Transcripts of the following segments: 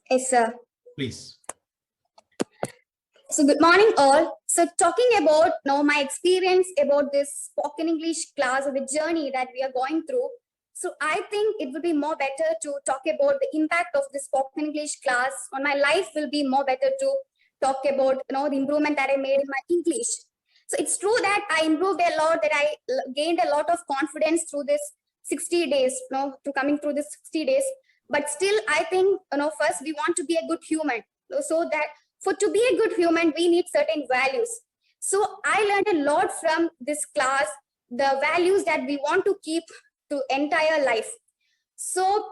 Yes, sir. Please. So good morning, all. So talking about now my experience about this spoken English class or the journey that we are going through. So I think it would be more better to talk about the impact of the spoken English class on my life. Will be more better to talk about the improvement that I made in my English. So it's true that I improved a lot. That I gained a lot of confidence through this 60 days. To coming through this 60 days. But still, I think first we want to be a good human. So that for to be a good human, we need certain values. So I learned a lot from this class, the values that we want to keep to entire life. So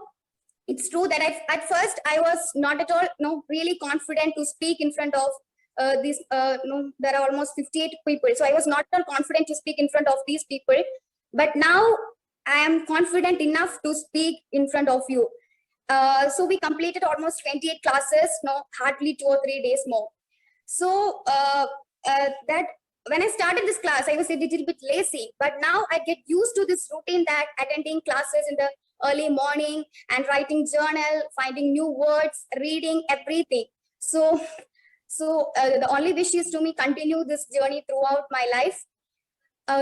it's true that at first I was not at all really confident to speak in front of there are almost 58 people. So I was not at all confident to speak in front of these people. But now I am confident enough to speak in front of you. So we completed almost 28 classes, hardly 2 or 3 days more. So that when I started this class, I was a little bit lazy, but now I get used to this routine that attending classes in the early morning and writing journal, finding new words, reading everything. So the only wish is to me continue this journey throughout my life.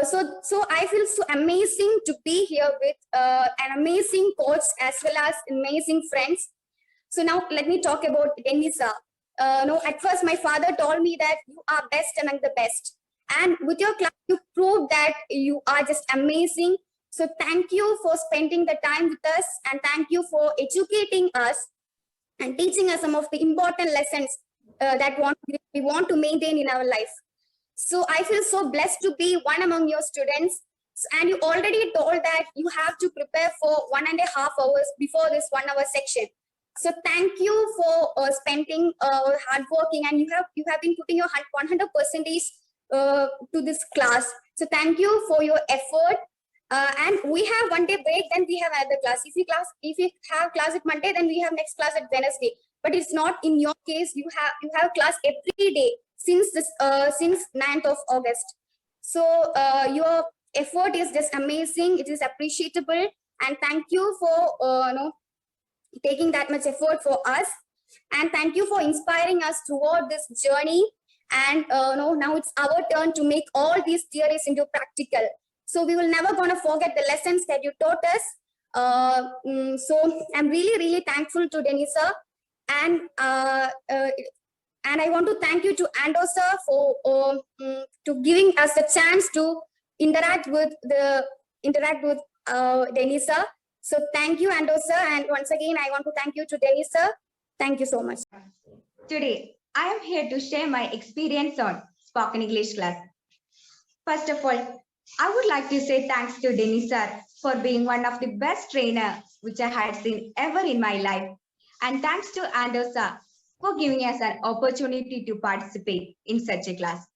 So I feel so amazing to be here with an amazing coach as well as amazing friends. So now let me talk about Denisa. At first my father told me that you are best among the best. And with your class, you proved that you are just amazing. So thank you for spending the time with us, and thank you for educating us and teaching us some of the important lessons that we want to maintain in our life. So I feel so blessed to be one among your students. And you already told that you have to prepare for 1.5 hours before this 1 hour section. So thank you for spending hard working, and you have been putting your 100% to this class. So thank you for your effort. And we have 1 day break, then we have another class. If you have class at Monday, then we have next class at Wednesday. But it's not in your case. You have class every day since 9th of August. So your effort is just amazing. It is appreciable, and thank you for taking that much effort for us, and thank you for inspiring us throughout this journey. And now it's our turn to make all these theories into practical. So we will never gonna forget the lessons that you taught us. So I'm really thankful to Denisa, and I want to thank you to Andosa for to giving us the chance to interact with Denisa. So thank you, Andosa, and once again I want to thank you to Denisa. Thank you so much. Today I am here to share my experience on spoken English class. First of all, I would like to say thanks to Denisa for being one of the best trainer which I had seen ever in my life, and thanks to Andosa for giving us an opportunity to participate in such a class.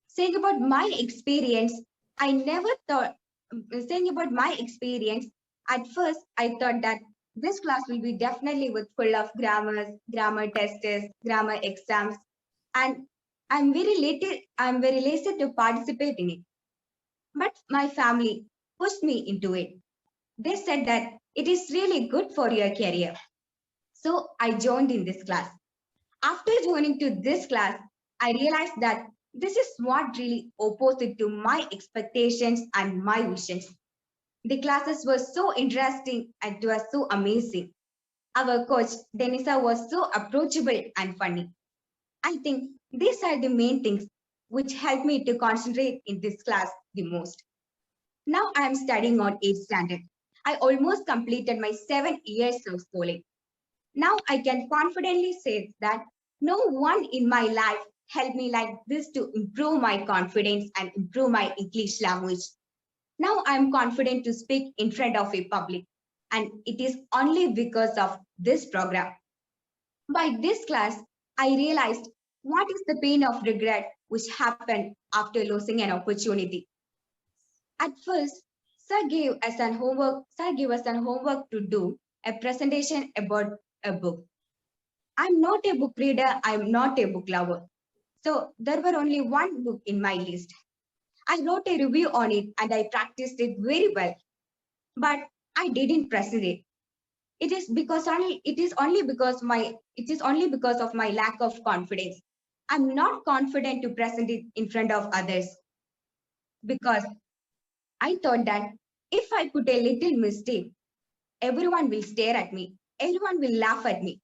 Saying about my experience, at first I thought that this class will be definitely with full of grammar tests, grammar exams, and I'm very lazy to participate in it. But my family pushed me into it. They said that it is really good for your career. So I joined in this class. After joining to this class, I realized that this is what really opposite to my expectations and my visions. The classes were so interesting and it was so amazing. Our coach, Denisa, was so approachable and funny. I think these are the main things which helped me to concentrate in this class the most. Now I am studying on 8th standard. I almost completed my 7 years of schooling. Now I can confidently say that no one in my life helped me like this to improve my confidence and improve my English language. Now I am confident to speak in front of a public, and it is only because of this program. By this class, I realized what is the pain of regret which happened after losing an opportunity. At first, Sir gave us an homework to do a presentation about a book. I'm not a book reader, I'm not a book lover. So there were only one book in my list. I wrote a review on it and I practiced it very well, but I didn't present it. It is only because of my lack of confidence. I'm not confident to present it in front of others because I thought that if I put a little mistake, everyone will stare at me, everyone will laugh at me.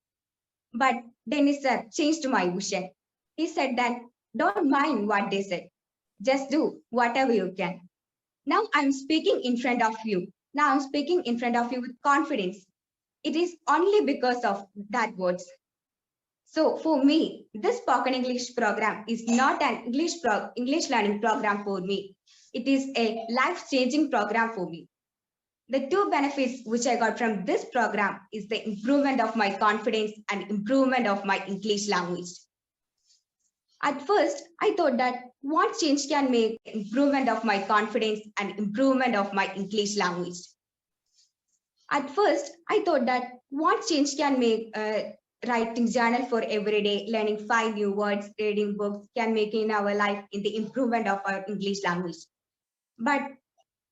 But Dennis sir changed my vision. He said that don't mind what they said, just do whatever you can. Now I'm speaking in front of you. Now I'm speaking in front of you with confidence. It is only because of that words. So for me, this spoken English program is not an English learning program for me. It is a life-changing program for me. The two benefits which I got from this program is the improvement of my confidence and improvement of my English language. At first, I thought that what change can make improvement of my confidence and improvement of my English language. At first, I thought that what change can make writing journal for everyday, learning 5 new words, reading books can make in our life in the improvement of our English language. But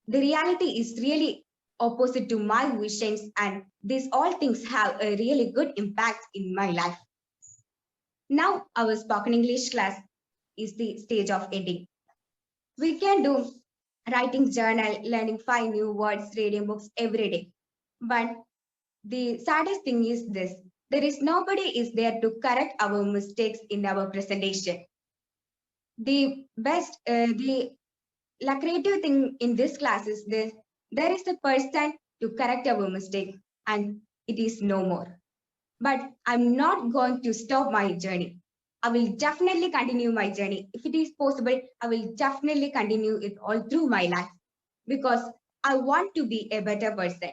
the reality is really opposite to my visions, and these all things have a really good impact in my life. Now our spoken English class is the stage of ending. We can do writing journal, learning 5 new words, reading books every day. But the saddest thing is this: there is nobody is there to correct our mistakes in our presentation. The lucrative thing in this class is this: there is a person to correct our mistake, and it is no more. But I'm not going to stop my journey. I will definitely continue my journey. If it is possible, I will definitely continue it all through my life because I want to be a better person.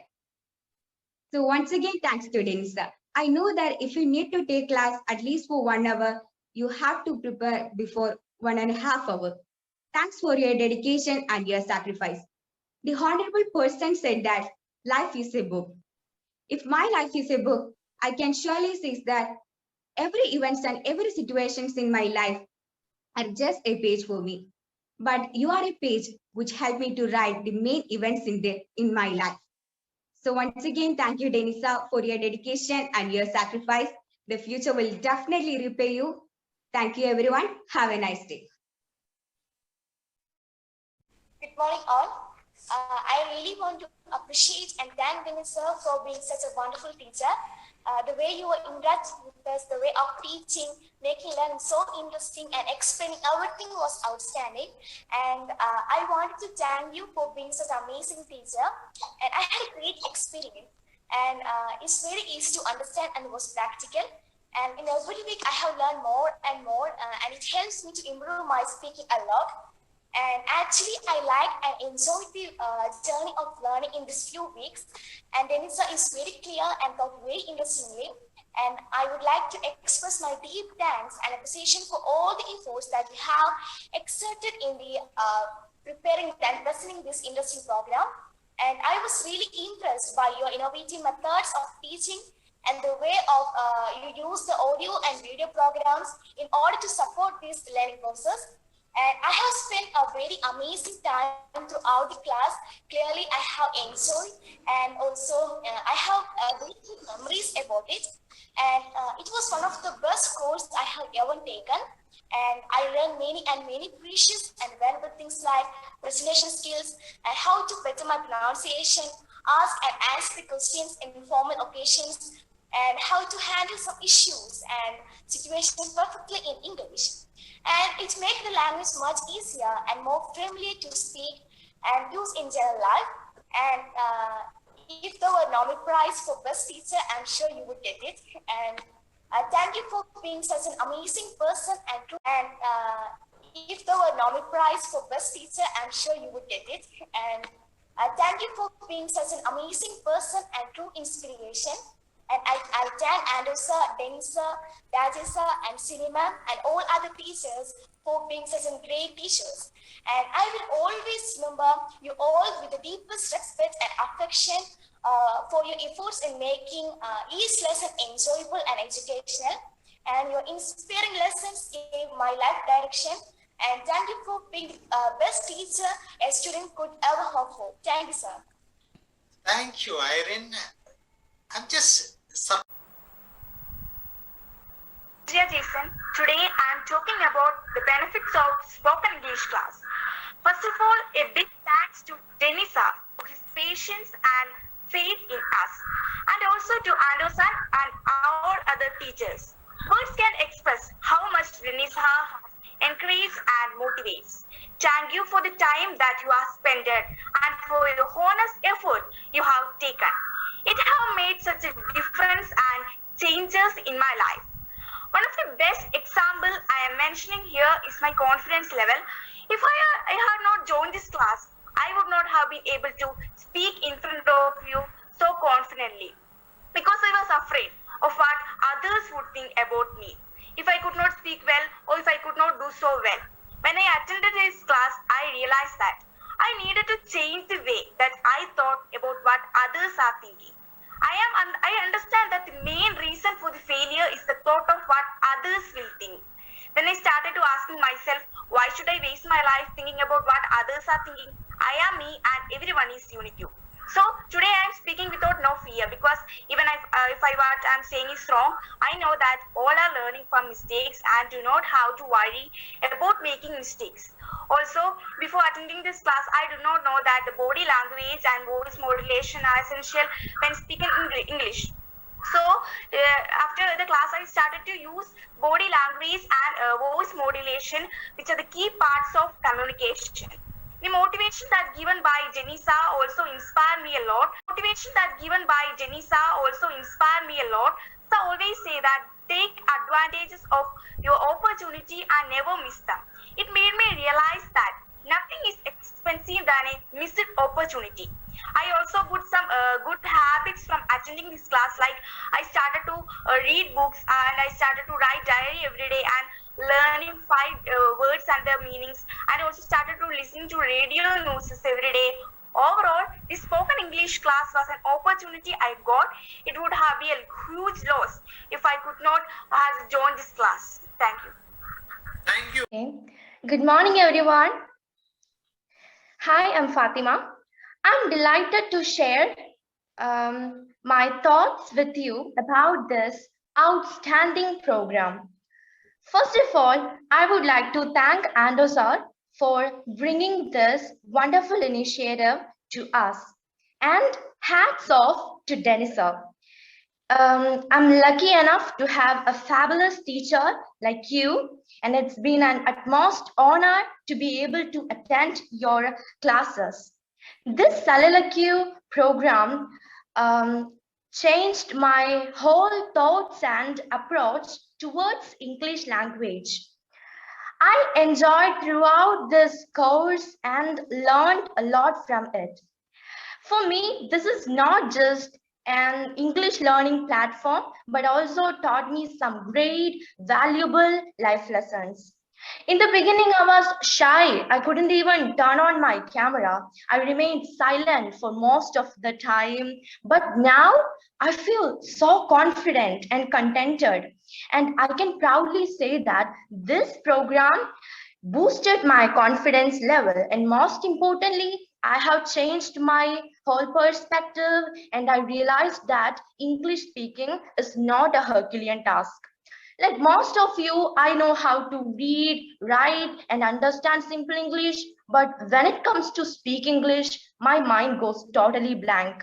So once again, thanks to Denisa. I know that if you need to take class at least for 1 hour, you have to prepare before 1.5 hours. Thanks for your dedication and your sacrifice. The honorable person said that life is a book. If my life is a book, I can surely say that every events and every situations in my life are just a page for me. But you are a page which helped me to write the main events in my life. So once again, thank you, Denisa, for your dedication and your sacrifice. The future will definitely repay you. Thank you, everyone. Have a nice day. Good morning, all. I really want to appreciate and thank Denisa for being such a wonderful teacher. The way you were interacting with us, the way of teaching, making learning so interesting and explaining everything was outstanding. And I wanted to thank you for being such an amazing teacher. And I had a great experience. And it's very easy to understand and was practical. And in every week, I have learned more and more, and it helps me to improve my speaking a lot. And actually, I like and enjoy the journey of learning in these few weeks. And Denisa is very clear and taught very interestingly. And I would like to express my deep thanks and appreciation for all the efforts that we have exerted in the preparing and presenting this interesting program. And I was really impressed by your innovative methods of teaching and the way of you use the audio and video programs in order to support this learning process. And I have spent a very amazing time throughout the class. Clearly, I have enjoyed, and also I have very good memories about it. And it was one of the best courses I have ever taken. And I learned many and many precious and valuable things like presentation skills and how to better my pronunciation, ask and answer the questions in formal occasions, and how to handle some issues and situations perfectly in English. And it makes the language much easier and more familiar to speak and use in general life. And if there were Nobel Prize for Best Teacher, I'm sure you would get it. And thank you for being such an amazing person. And if there were Nobel Prize for Best Teacher, I'm sure you would get it. And thank you for being such an amazing person and true inspiration. And I thank Andersa, Denisa, Dajisa, and Cinema, and all other teachers for being such a great teachers. And I will always remember you all with the deepest respect and affection for your efforts in making each lesson enjoyable and educational. And your inspiring lessons gave my life direction. And thank you for being the best teacher a student could ever hope for. Thank you, sir. Thank you, Irene. I'm just Dear Jason, today I am talking about the benefits of spoken English class. First of all, a big thanks to Denisa for his patience and faith in us, and also to Anderson and our other teachers. Words can express how much Denisa has encouraged and motivates. Thank you for the time that you have spent and for your honest effort you have taken. It has made such a difference and changes in my life. One of the best example I am mentioning here is my confidence level. If I had not joined this class, I would not have been able to speak in front of you so confidently because I was afraid of what others would think about me. If I could not speak well or if I could not do so well. When I attended this class, I realized that I needed to change the way that I thought about what others are thinking. I understand that the main reason for the failure is the thought of what others will think. Then I started to asking myself, why should I waste my life thinking about what others are thinking? I am me and everyone is unique. So today I am speaking without no fear because even if what I am saying is wrong, I know that all are learning from mistakes and do not have to worry about making mistakes. Also, before attending this class, I do not know that the body language and voice modulation are essential when speaking English. So after the class, I started to use body language and voice modulation, which are the key parts of communication. The motivation that given by Denisa also inspired me a lot. So I always say that take advantages of your opportunity and never miss them. It made me realize that nothing is expensive than a missed opportunity. I also put some good habits from attending this class, like I started to read books and I started to write diary every day and learning 5 words and their meanings, and also started to listen to radio news every day. Overall, this spoken English class was an opportunity I got. It would have been a huge loss if I could not have joined this class. Thank you. Thank you. Okay. Good morning, everyone. Hi, I'm Fatima. I'm delighted to share my thoughts with you about this outstanding program. First of all, I would like to thank Ando sir for bringing this wonderful initiative to us. And hats off to Dennis sir. I'm lucky enough to have a fabulous teacher like you, and it's been an utmost honor to be able to attend your classes. This Soliloquy program changed my whole thoughts and approach towards English language. I enjoyed throughout this course and learned a lot from it. For me, this is not just an English learning platform, but also taught me some great, valuable life lessons. In the beginning, I was shy. I couldn't even turn on my camera. I remained silent for most of the time. But now I feel so confident and contented. And I can proudly say that this program boosted my confidence level. And most importantly, I have changed my whole perspective, and I realized that English speaking is not a Herculean task. Like most of you, I know how to read, write, and understand simple English, but when it comes to speak English, my mind goes totally blank.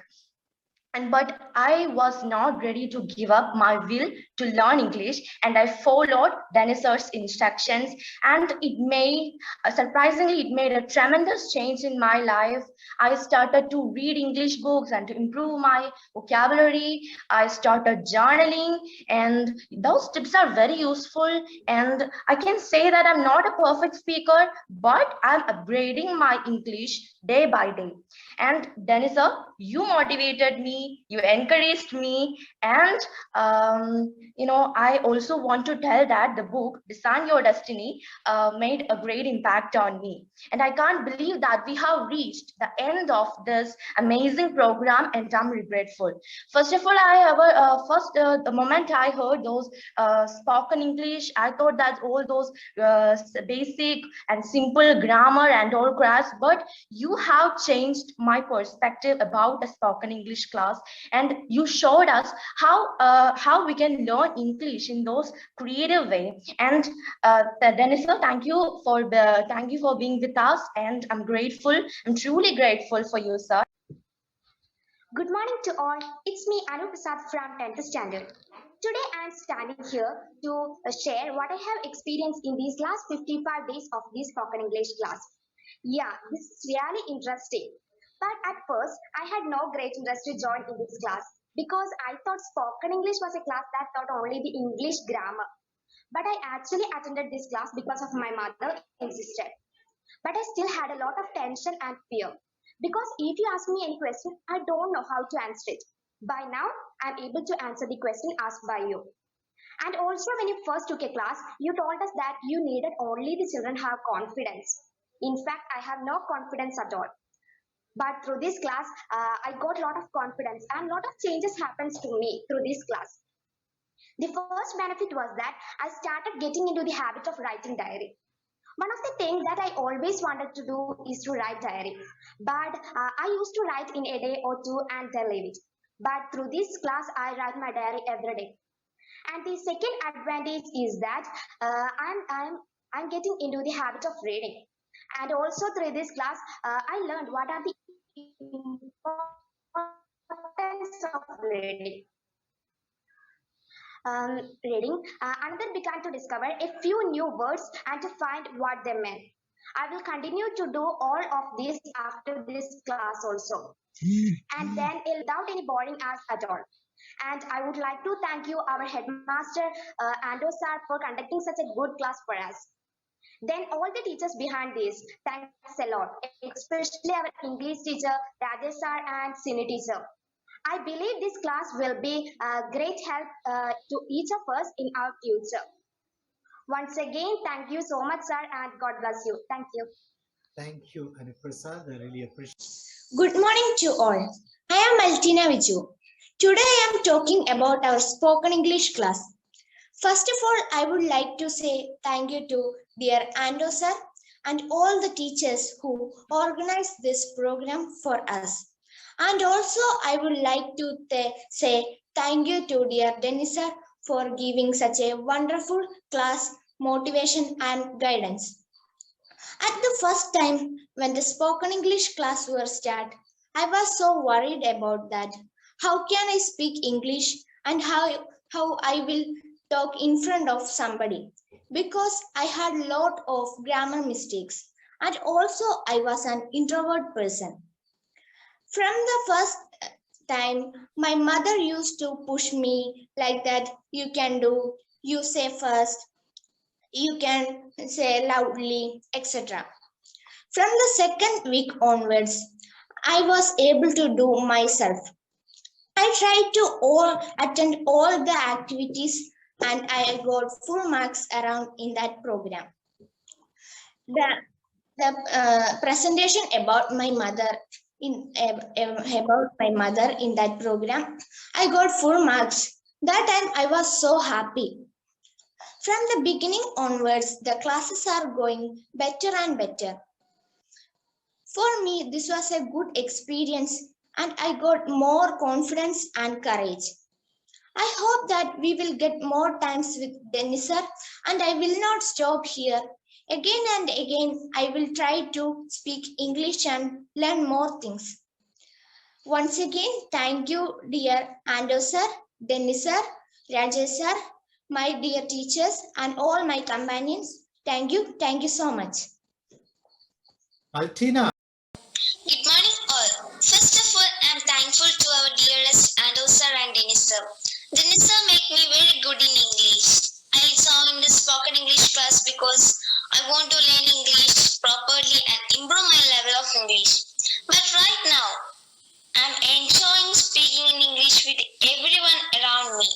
But I was not ready to give up my will to learn English, and I followed Dennis's instructions, and it made surprisingly it made a tremendous change in my life. I started to read English books and to improve my vocabulary. I started journaling, and those tips are very useful. And I can say that I'm not a perfect speaker, but I'm upgrading my English day by day. And Dennis sir, you motivated me, you encouraged me, and I also want to tell that the book Design Your Destiny made a great impact on me. And I can't believe that we have reached the end of this amazing program, and I'm regretful. First of all, the moment I heard those spoken English, I thought that all those basic and simple grammar and all class, but you have changed my perspective about a spoken English class, and you showed us how we can learn English in those creative way. And Dennis, sir, thank you for being with us, and I'm grateful. I'm truly grateful for you, sir. Good morning to all. It's me, Anu Prasad from 10th Standard. Today I am standing here to share what I have experienced in these last 55 days of this spoken English class. Yeah, this is really interesting. But at first, I had no great interest to join in this class because I thought spoken English was a class that taught only the English grammar. But I actually attended this class because of my mother insisted. But I still had a lot of tension and fear. Because if you ask me any question, I don't know how to answer it. By now, I'm able to answer the question asked by you. And also, when you first took a class, you told us that you needed only the children have confidence. In fact, I have no confidence at all. But through this class, I got a lot of confidence and a lot of changes happens to me through this class. The first benefit was that I started getting into the habit of writing diary. One of the things that I always wanted to do is to write diary. But I used to write in a day or two and then leave it. But through this class, I write my diary every day. And the second advantage is that I'm getting into the habit of reading. And also through this class, I learned what are the importance of reading. Another began to discover a few new words and to find what they meant. I will continue to do all of this after this class also. And then without any boring us at all. And I would like to thank you, our headmaster, Ando sir, for conducting such a good class for us. Then all the teachers behind this, thanks a lot, especially our English teacher, Rajesh sir and Sini teacher. I believe this class will be a great help to each of us in our future. Once again, thank you so much, sir, and God bless you. Thank you. Thank you, Aniprasad. I really appreciate. Good morning to all. I am Altina Viju. Today I am talking about our spoken English class. First of all, I would like to say thank you to dear Ando sir and all the teachers who organized this program for us. And also, I would like to say thank you to dear Dennis sir for giving such a wonderful class, motivation and guidance. At the first time when the spoken English class was started, I was so worried about that. How can I speak English and how I will talk in front of somebody? Because I had a lot of grammar mistakes and also I was an introvert person. From the first time, my mother used to push me like that, you can do, you say first, you can say loudly, etc. From the second week onwards, I was able to do myself. I tried to attend all the activities and I got full marks around in that program. The presentation about my mother in that program, I got full marks. That time I was so happy. From the beginning onwards, the classes are going better and better. For me, this was a good experience and I got more confidence and courage. I hope that we will get more times with Dennis sir and I will not stop here. Again and again, I will try to speak English and learn more things. Once again, thank you, dear Ando sir, Dennis sir, Rajesh sir, my dear teachers, and all my companions. Thank you so much. Altina. Good morning, all. First of all, I am thankful to our dearest Ando sir and Dennis sir. Dennis sir make me very good in English. I saw in the spoken English class because I want to learn English properly and improve my level of English. But right now, I'm enjoying speaking in English with everyone around me.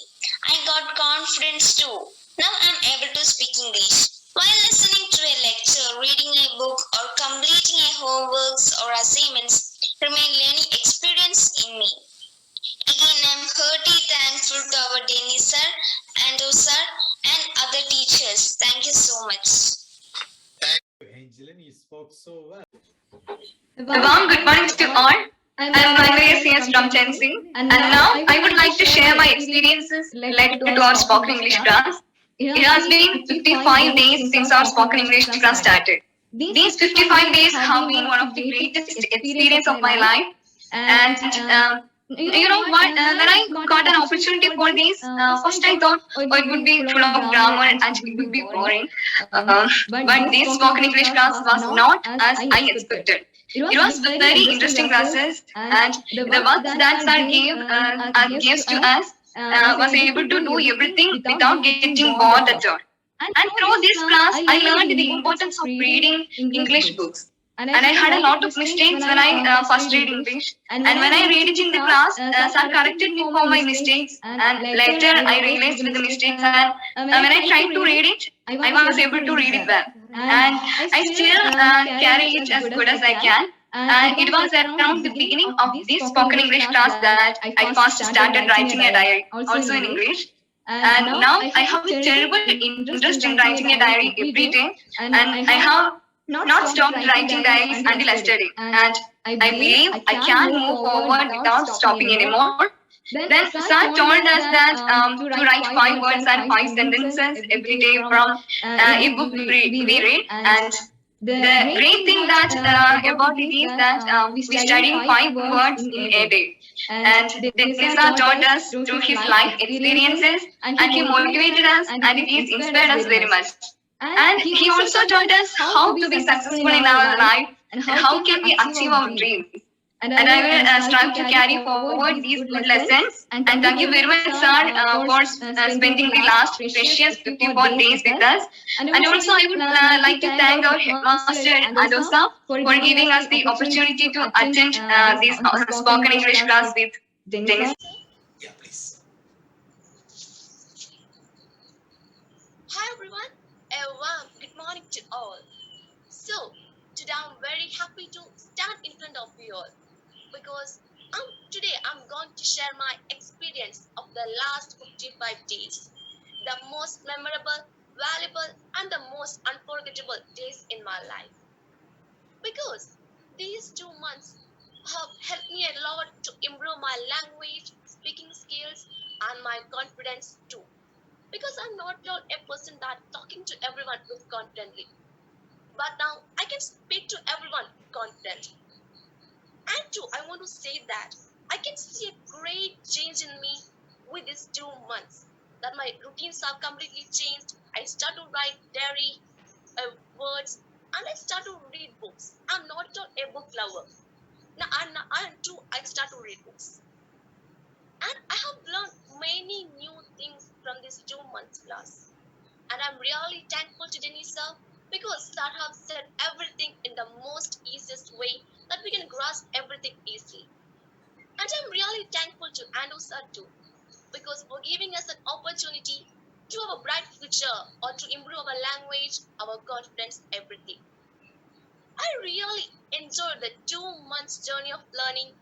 I got confidence too. Now I'm able to speak English. While listening to a lecture, reading a book, or completing a homeworks or assignments remain learning experience in me. Again, I'm heartily thankful to our Denny sir, Ando sir, and other teachers. Thank you so much. Angeline, you spoke so well. A warm good morning to all. I am Valeria CS from Tennessee, and now I would like to share my experiences related to our spoken English class. It has been 55 days since our spoken English class started. These 55 days have been one of the greatest experience of my life, and you know what? When I got an opportunity for this, first I thought, oh, it would be full of grammar and it would be boring. But this spoken English class was not as I expected. It was very interesting classes, and the works that sir gives to us was able to do everything without getting bored at all. And through this class, I learned the importance of reading English books. And I had a lot of mistakes when I first read English. And when I read it in the class, sir corrected me for my mistakes. And later I realized with the mistakes. And when I tried to read it, I was able to read it well. And I still carry it as good as I can. And it was around the beginning of this spoken English class that I first started writing a diary, also in English. And now I have a terrible interest in writing a diary every day. And I have not stopped writing diaries until yesterday. And I believe I can move forward without stopping anymore. Then sir told us that to write 5 words and 5 sentences every day from a book we read. And the great thing that about it is that we study 5 words in a day. And Denisa taught us through his life experiences, and he motivated us, and it has inspired us very much. And he also taught us how to be successful in our life and how can we achieve our dreams. And I will strive to carry forward these good lessons. And thank you very much, sir, for spending the last precious 54 days with us. And also, I would like to thank our headmaster Adosa for giving us the opportunity to attend this spoken English class with Dennis. Yeah, please. Hi everyone, a warm good morning to all. So, today I'm very happy to stand in front of you all because today I'm going to share my experience of the last 55 days, the most memorable, valuable, and the most unforgettable days in my life. Because these 2 months have helped me a lot to improve my language, speaking skills, and my confidence too. Because I'm not a person that talking to everyone with confidently. But now I can speak to everyone confident. And too, I want to say that I can see a great change in me with these 2 months. That my routines have completely changed. I start to write diary words, and I start to read books. I'm not a book lover. Now I start to read books. And I have learned many new things from this 2 months class. And I'm really thankful to Denisa because sir have said everything in the most easiest way that we can grasp everything easily. And I'm really thankful to Ando sir too because for giving us an opportunity to have a bright future or to improve our language, our confidence, everything. I really enjoyed the 2 months journey of learning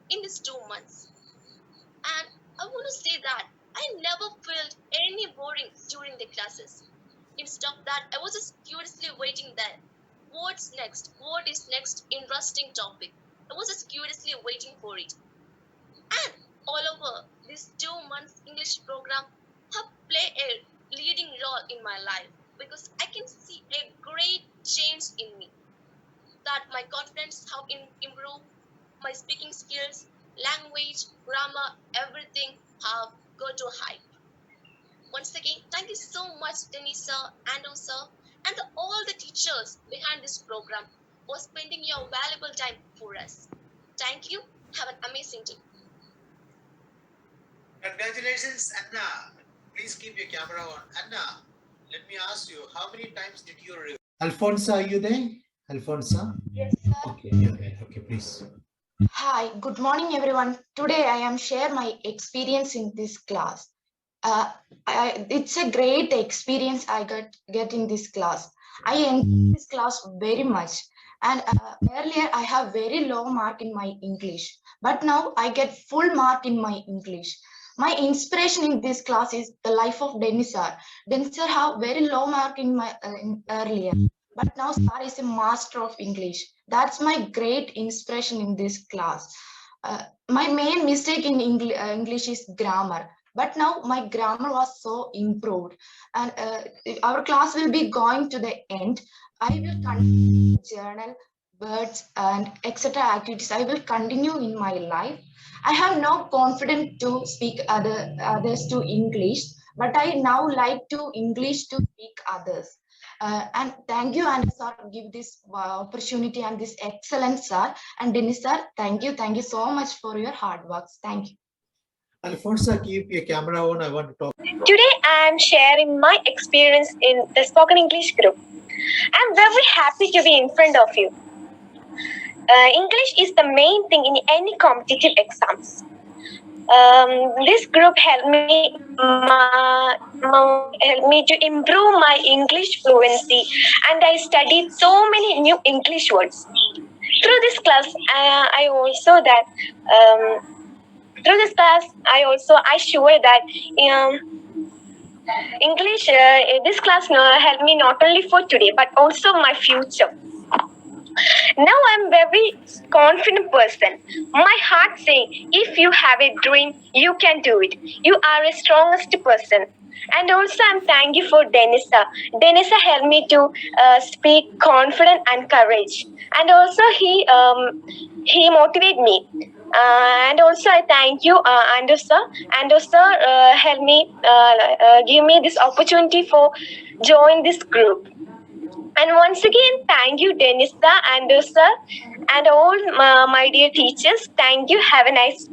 in these 2 months. And I want to say that I never felt any boring during the classes. Instead of that, I was just curiously waiting there. What's next? What is next interesting topic? I was just curiously waiting for it. And all over this 2 months English program have played a leading role in my life because I can see a great change in me. That my confidence have improved, my speaking skills, language, grammar, everything have go to high. Once again, thank you so much, Dennis sir, Ando sir, and all the teachers behind this program for spending your valuable time for us. Thank you. Have an amazing day. Congratulations, Anna. Please keep your camera on. Anna, let me ask you, how many times did you review? Alfonso, are you there? Alfonso? Yes, sir. Okay, you're there. Okay, please. Hi, good morning everyone. Today I am share my experience in this class. It's a great experience I get in this class. I enjoy this class very much. And earlier I have very low mark in my English, but now I get full mark in my English. My inspiration in this class is the life of Dennis sir. Dennis sir have very low mark in my earlier, but now sir is a master of English. That's my great inspiration in this class. My main mistake in English is grammar, but now my grammar was so improved. And our class will be going to the end. I will continue journal, words, and etc. activities. I will continue in my life. I have no confidence to speak others to English, but I now like to English to speak others. And thank you, and sir, give this opportunity and this excellent sir. And Dennis sir, thank you so much for your hard works. Thank you. Alfonso, keep your camera on. I want to talk. Today I am sharing my experience in the spoken English group. I'm very happy to be in front of you. English is the main thing in any competitive exams. This group helped me to improve my English fluency, and I studied so many new English words. Through this class, I also that through this class I sure that English. This class helped me not only for today but also my future. Now I'm very confident person. My heart saying, if you have a dream, you can do it. You are a strongest person. And also I'm thank you for Denisa. Denisa helped me to speak confident and courage. And also he motivated me. And also I thank you, Andosa. Andosa helped me, give me this opportunity for join this group. And once again, thank you, Denisa and sir, and all my dear teachers. Thank you. Have a nice